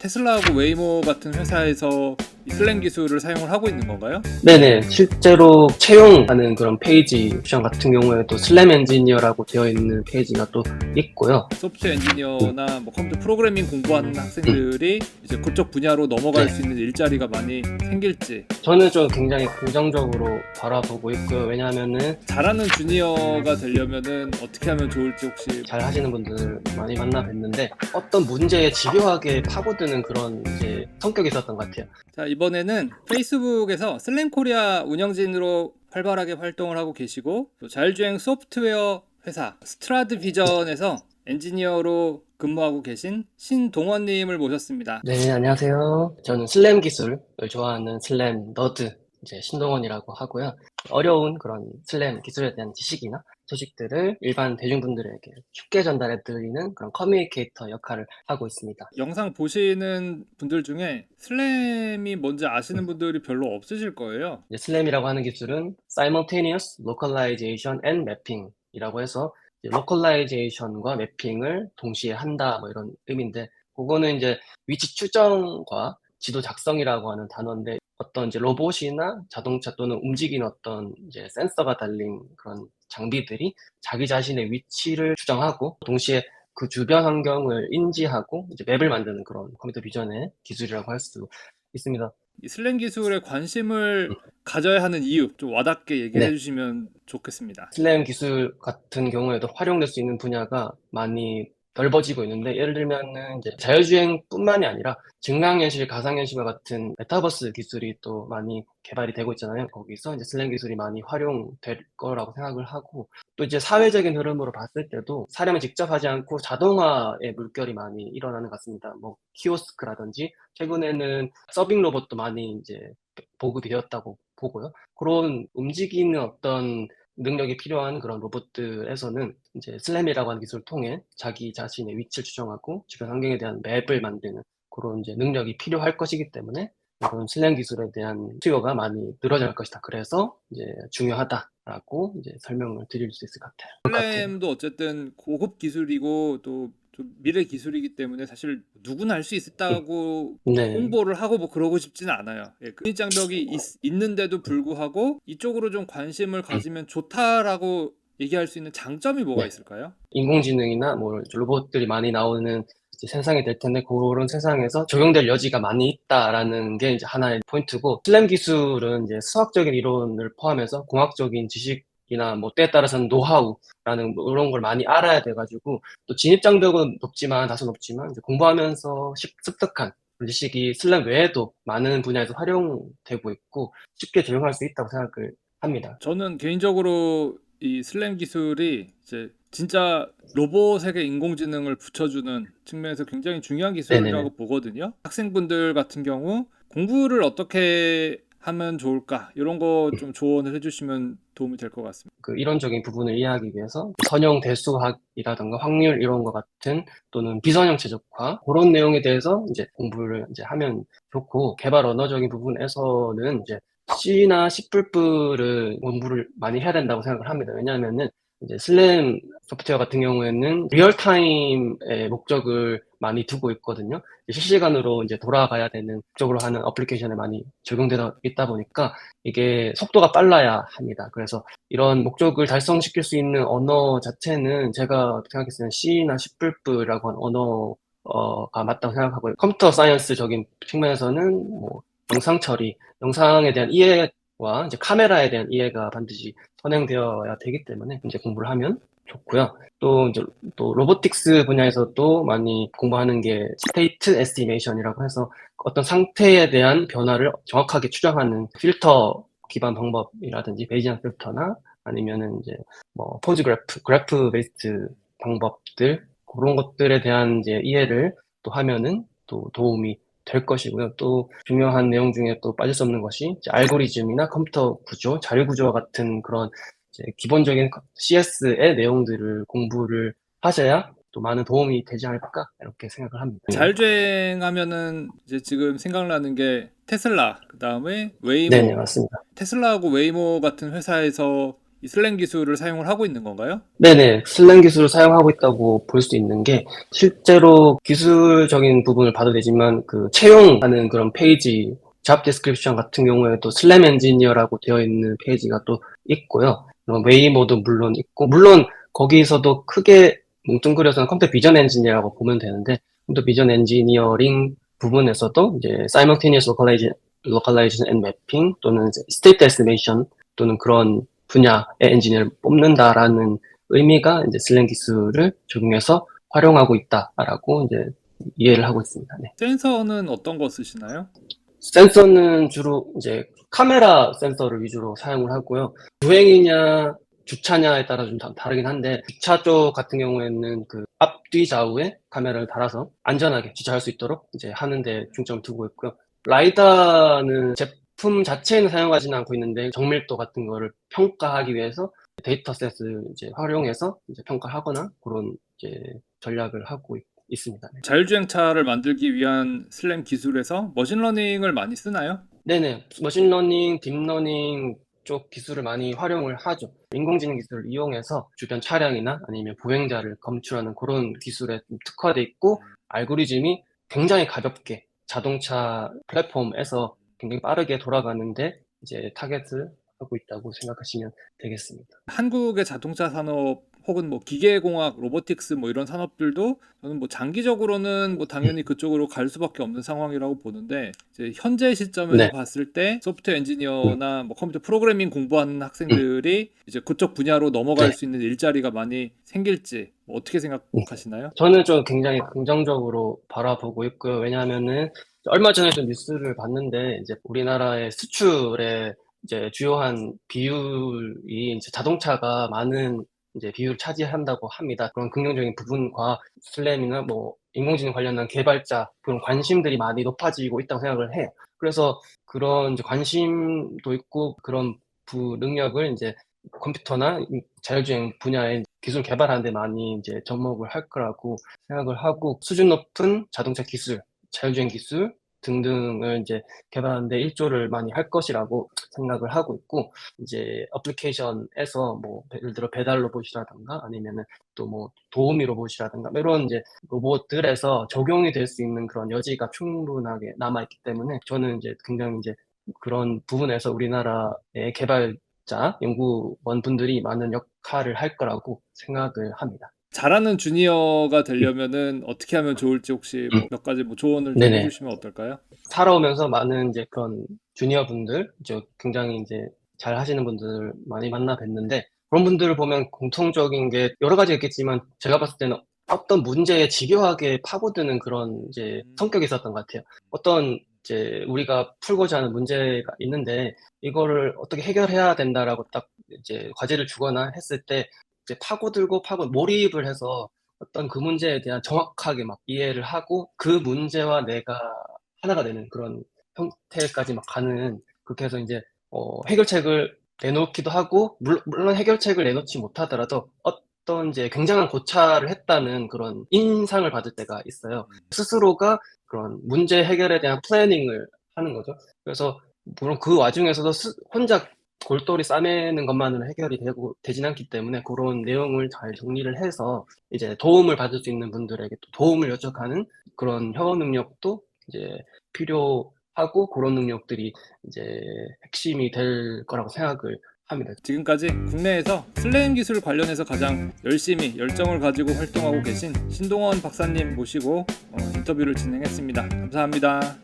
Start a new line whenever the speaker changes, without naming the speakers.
테슬라하고 웨이모 같은 회사에서 이 슬램 기술을 사용을 하고 있는 건가요?
네네. 실제로 채용하는 그런 페이지 옵션 같은 경우에도 슬램 엔지니어라고 되어 있는 페이지가 또 있고요.
소프트웨어 엔지니어나 뭐 컴퓨터 프로그래밍 공부하는 학생들이 이제 그쪽 분야로 넘어갈
네.
수 있는 일자리가 많이 생길지,
저는 좀 굉장히 긍정적으로 바라보고 있고요. 왜냐하면은
잘하는 주니어가 되려면은 어떻게 하면 좋을지 혹시.
잘 하시는 분들 많이 만나 뵀는데 어떤 문제에 집요하게 파고드는 그런 이제 성격이 있었던 것 같아요.
자, 이번에는 페이스북에서 슬램 코리아 운영진으로 활발하게 활동을 하고 계시고, 또 자율주행 소프트웨어 회사 스트라드 비전에서 엔지니어로 근무하고 계신 신동원님을 모셨습니다.
네, 안녕하세요. 저는 슬램 기술을 좋아하는 슬램 너드 이제 신동원이라고 하고요. 어려운 그런 슬램 기술에 대한 지식이나 소식들을 일반 대중분들에게 쉽게 전달해 드리는 그런 커뮤니케이터 역할을 하고 있습니다.
영상 보시는 분들 중에 슬램이 뭔지 아시는 분들이 별로 없으실 거예요.
이제 슬램이라고 하는 기술은 Simultaneous Localization and Mapping이라고 해서 로컬라이제이션과 매핑을 동시에 한다 뭐 이런 의미인데, 그거는 이제 위치 추정과 지도 작성이라고 하는 단어인데, 어떤 이제 로봇이나 자동차 또는 움직이는 어떤 이제 센서가 달린 그런 장비들이 자기 자신의 위치를 추정하고 동시에 그 주변 환경을 인지하고 이제 맵을 만드는 그런 컴퓨터 비전의 기술이라고 할 수 있습니다.
이 슬램 기술에 관심을 가져야 하는 이유 좀 와닿게 얘기를
네.
해주시면 좋겠습니다.
슬램 기술 같은 경우에도 활용될 수 있는 분야가 많이 넓어지고 있는데, 예를 들면은 이제 자율주행뿐만이 아니라 증강현실, 가상현실과 같은 메타버스 기술이 또 많이 개발이 되고 있잖아요. 거기서 이제 슬램 기술이 많이 활용될 거라고 생각을 하고, 또 이제 사회적인 흐름으로 봤을 때도 사람이 직접 하지 않고 자동화의 물결이 많이 일어나는 것 같습니다. 뭐 키오스크라든지 최근에는 서빙 로봇도 많이 이제 보급이 되었다고 보고요. 그런 움직이는 어떤 능력이 필요한 그런 로봇들에서는 이제 슬램이라고 하는 기술을 통해 자기 자신의 위치를 추정하고 주변 환경에 대한 맵을 만드는 그런 이제 능력이 필요할 것이기 때문에 이런 슬램 기술에 대한 수요가 많이 늘어날 것이다. 그래서 이제 중요하다라고 이제 설명을 드릴 수 있을 것 같아요.
슬램도 어쨌든 고급 기술이고 또 좀 미래 기술이기 때문에 사실 누구나 할 수 있다고
네.
홍보를 하고 뭐 그러고 싶지는 않아요. 예, 그 장벽이 있는데도 불구하고 이쪽으로 좀 관심을 가지면 좋다라고 얘기할 수 있는 장점이 뭐가
네.
있을까요?
인공지능이나 뭐 로봇들이 많이 나오는 이제 세상이 될 텐데, 그런 세상에서 적용될 여지가 많이 있다라는 게 이제 하나의 포인트고, 슬램 기술은 이제 수학적인 이론을 포함해서 공학적인 지식이나 뭐 때에 따라서는 노하우라는 뭐 이런 걸 많이 알아야 돼가지고, 또 진입 장벽은 높지만 다소 높지만 이제 공부하면서 습득한 그런 지식이 슬램 외에도 많은 분야에서 활용되고 있고 쉽게 적용할 수 있다고 생각을 합니다.
저는 개인적으로 이 슬램 기술이 이제 진짜 로봇에게 인공지능을 붙여주는 측면에서 굉장히 중요한
네네네.
기술이라고 보거든요. 학생분들 같은 경우 공부를 어떻게 하면 좋을까 이런 거 좀 조언을 해주시면 도움이 될 것 같습니다.
그 이론적인 부분을 이해하기 위해서 선형 대수학이라든가 확률 이론과 같은, 또는 비선형 최적화 그런 내용에 대해서 이제 공부를 이제 하면 좋고, 개발 언어적인 부분에서는 이제 C나 C++를 공부를 많이 해야 된다고 생각을 합니다. 왜냐하면은 이제 슬램 소프트웨어 같은 경우에는 리얼타임의 목적을 많이 두고 있거든요. 실시간으로 이제 돌아가야 되는 목적으로 하는 어플리케이션에 많이 적용되어 있다 보니까 이게 속도가 빨라야 합니다. 그래서 이런 목적을 달성시킬 수 있는 언어 자체는 제가 생각했을 때는 C나 C++라고 하는 언어가 맞다고 생각하고요. 컴퓨터 사이언스적인 측면에서는 뭐 영상 처리, 영상에 대한 이해와 이제 카메라에 대한 이해가 반드시 선행되어야 되기 때문에 이제 공부를 하면 좋고요. 또 이제 또 로보틱스 분야에서도 많이 공부하는 게 스테이트 에스티메이션이라고 해서 어떤 상태에 대한 변화를 정확하게 추정하는 필터 기반 방법이라든지 베이지안 필터나 아니면은 이제 뭐 포즈 그래프 베이스드 방법들, 그런 것들에 대한 이제 이해를 또 하면은 또 도움이 될 것이고요. 또 중요한 내용 중에 또 빠질 수 없는 것이 이제 알고리즘이나 컴퓨터 구조, 자료 구조와 같은 그런 이제 기본적인 CS의 내용들을 공부를 하셔야 또 많은 도움이 되지 않을까 이렇게 생각을 합니다.
자율주행하면은 이제 지금 생각나는 게 테슬라, 그다음에
네네,
웨이모.
맞습니다.
테슬라하고 웨이모 같은 회사에서 이 슬램 기술을 사용을 하고 있는 건가요?
네네, 슬램 기술을 사용하고 있다고 볼 수 있는 게, 실제로 기술적인 부분을 봐도 되지만, 그, 채용하는 그런 페이지, 잡 디스크립션 같은 경우에도 슬램 엔지니어라고 되어 있는 페이지가 또 있고요. 웨이모도 물론 있고, 물론 거기서도 크게 뭉뚱그려서는 컴퓨터 비전 엔지니어라고 보면 되는데, 컴퓨터 비전 엔지니어링 부분에서도 이제 simultaneous localization and mapping 또는 이제 state estimation 또는 그런 분야의 엔지니어를 뽑는다라는 의미가 이제 슬램 기술을 적용해서 활용하고 있다라고 이제 이해를 하고 있습니다. 네.
센서는 어떤 거 쓰시나요?
센서는 주로 이제 카메라 센서를 위주로 사용을 하고요. 주행이냐 주차냐에 따라 좀 다르긴 한데, 주차 쪽 같은 경우에는 그 앞뒤 좌우에 카메라를 달아서 안전하게 주차할 수 있도록 이제 하는데 중점을 두고 있고요. 라이다는 제품 자체는 사용하지는 않고 있는데, 정밀도 같은 거를 평가하기 위해서 데이터셋을 이제 활용해서 이제 평가하거나 그런 이제 전략을 하고 있습니다. 네.
자율주행차를 만들기 위한 슬램 기술에서 머신러닝을 많이 쓰나요?
네네. 머신러닝, 딥러닝 쪽 기술을 많이 활용을 하죠. 인공지능 기술을 이용해서 주변 차량이나 아니면 보행자를 검출하는 그런 기술에 좀 특화돼 있고, 알고리즘이 굉장히 가볍게 자동차 플랫폼에서 굉장히 빠르게 돌아가는데 이제 타겟을 하고 있다고 생각하시면 되겠습니다.
한국의 자동차 산업 혹은 뭐 기계공학, 로보틱스 뭐 이런 산업들도 저는 뭐 장기적으로는 뭐 당연히 그쪽으로 갈 수밖에 없는 상황이라고 보는데, 이제 현재 시점에서
네.
봤을 때 소프트웨어 엔지니어나 뭐 컴퓨터 프로그래밍 공부하는 학생들이 이제 그쪽 분야로 넘어갈
네.
수 있는 일자리가 많이 생길지 뭐 어떻게 생각하시나요?
저는 좀 굉장히 긍정적으로 바라보고 있고요. 왜냐하면은 얼마 전에 좀 뉴스를 봤는데, 이제 우리나라의 수출의 이제 주요한 비율이 이제 자동차가 많은 이제 비율을 차지한다고 합니다. 그런 긍정적인 부분과 슬램이나 뭐 인공지능 관련한 개발자 그런 관심들이 많이 높아지고 있다고 생각을 해요. 그래서 그런 이제 관심도 있고 그런 능력을 이제 컴퓨터나 자율주행 분야에 기술 개발하는 데 많이 이제 접목을 할 거라고 생각을 하고, 수준 높은 자동차 기술, 자율주행 기술 등등을 이제 개발하는 데 일조를 많이 할 것이라고 생각을 하고 있고, 이제 어플리케이션에서 뭐 예를 들어 배달 로봇이라든가 아니면은 또 뭐 도우미 로봇이라든가 이런 이제 로봇들에서 적용이 될 수 있는 그런 여지가 충분하게 남아 있기 때문에, 저는 이제 굉장히 이제 그런 부분에서 우리나라의 개발자 연구원 분들이 많은 역할을 할 거라고 생각을 합니다.
잘하는 주니어가 되려면은 어떻게 하면 좋을지 혹시
음,
몇 가지 뭐 조언을 좀
네네.
해주시면 어떨까요?
살아오면서 많은 이제 그런 주니어 분들, 이제 굉장히 이제 잘 하시는 분들 많이 만나 뵀는데, 그런 분들을 보면 공통적인 게 여러 가지가 있겠지만, 제가 봤을 때는 어떤 문제에 집요하게 파고드는 그런 이제 성격이 있었던 것 같아요. 어떤 이제 우리가 풀고자 하는 문제가 있는데, 이거를 어떻게 해결해야 된다라고 딱 이제 과제를 주거나 했을 때, 이제 파고들고 몰입을 해서 어떤 그 문제에 대한 정확하게 막 이해를 하고, 그 문제와 내가 하나가 되는 그런 형태까지 막 가는, 그렇게 해서 이제 해결책을 내놓기도 하고, 물론 해결책을 내놓지 못하더라도 어떤 이제 굉장한 고찰을 했다는 그런 인상을 받을 때가 있어요. 스스로가 그런 문제 해결에 대한 플래닝을 하는 거죠. 그래서 물론 그 와중에서도 혼자 골똘히 싸매는 것만으로 해결이 되진 않기 때문에, 그런 내용을 잘 정리를 해서 이제 도움을 받을 수 있는 분들에게 또 도움을 요청하는 그런 협업 능력도 이제 필요하고, 그런 능력들이 이제 핵심이 될 거라고 생각을 합니다.
지금까지 국내에서 슬램 기술 관련해서 가장 열심히 열정을 가지고 활동하고 계신 신동원 박사님 모시고 인터뷰를 진행했습니다. 감사합니다.